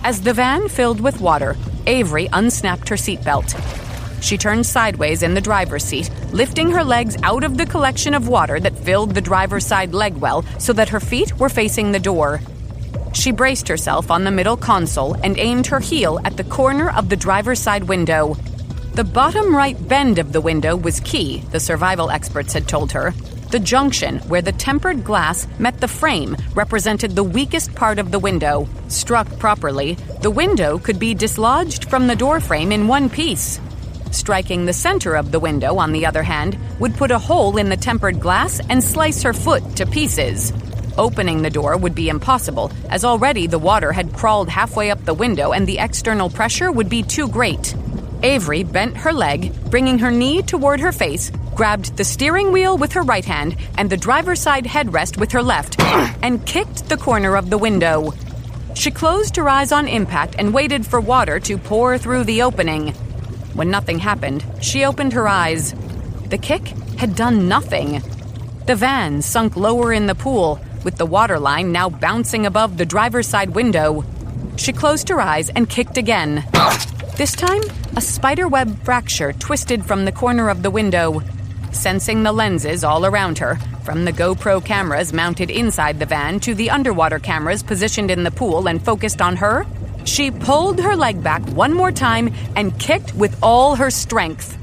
As the van filled with water, Avery unsnapped her seatbelt. She turned sideways in the driver's seat, lifting her legs out of the collection of water that filled the driver's side leg well so that her feet were facing the door. She braced herself on the middle console and aimed her heel at the corner of the driver's side window. The bottom right bend of the window was key, the survival experts had told her. The junction where the tempered glass met the frame represented the weakest part of the window. Struck properly, the window could be dislodged from the door frame in one piece. Striking the center of the window, on the other hand, would put a hole in the tempered glass and slice her foot to pieces. Opening the door would be impossible, as already the water had crawled halfway up the window and the external pressure would be too great. Avery bent her leg, bringing her knee toward her face, grabbed the steering wheel with her right hand and the driver's side headrest with her left, and kicked the corner of the window. She closed her eyes on impact and waited for water to pour through the opening. When nothing happened, she opened her eyes. The kick had done nothing. The van sunk lower in the pool, with the water line now bouncing above the driver's side window. She closed her eyes and kicked again. This time, a spiderweb fracture twisted from the corner of the window. Sensing the lenses all around her, from the GoPro cameras mounted inside the van to the underwater cameras positioned in the pool and focused on her, she pulled her leg back one more time and kicked with all her strength.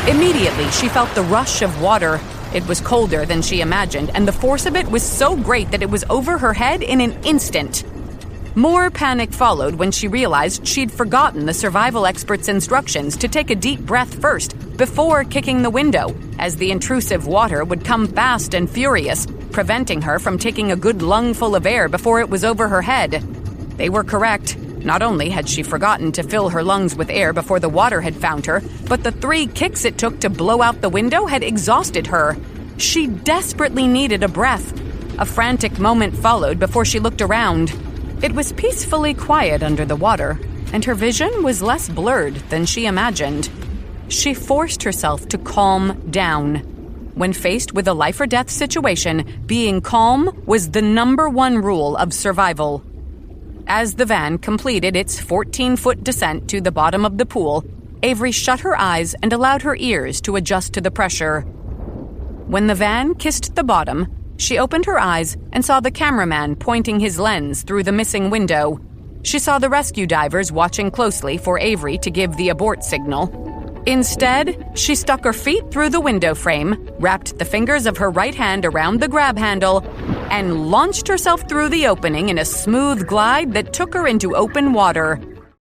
Immediately, she felt the rush of water. It was colder than she imagined, and the force of it was so great that it was over her head in an instant. More panic followed when she realized she'd forgotten the survival expert's instructions to take a deep breath first before kicking the window, as the intrusive water would come fast and furious, preventing her from taking a good lungful of air before it was over her head. They were correct. Not only had she forgotten to fill her lungs with air before the water had found her, but the 3 kicks it took to blow out the window had exhausted her. She desperately needed a breath. A frantic moment followed before she looked around. It was peacefully quiet under the water, and her vision was less blurred than she imagined. She forced herself to calm down. When faced with a life-or-death situation, being calm was the #1 rule of survival. As the van completed its 14-foot descent to the bottom of the pool, Avery shut her eyes and allowed her ears to adjust to the pressure. When the van kissed the bottom, she opened her eyes and saw the cameraman pointing his lens through the missing window. She saw the rescue divers watching closely for Avery to give the abort signal. Instead, she stuck her feet through the window frame, wrapped the fingers of her right hand around the grab handle, and launched herself through the opening in a smooth glide that took her into open water.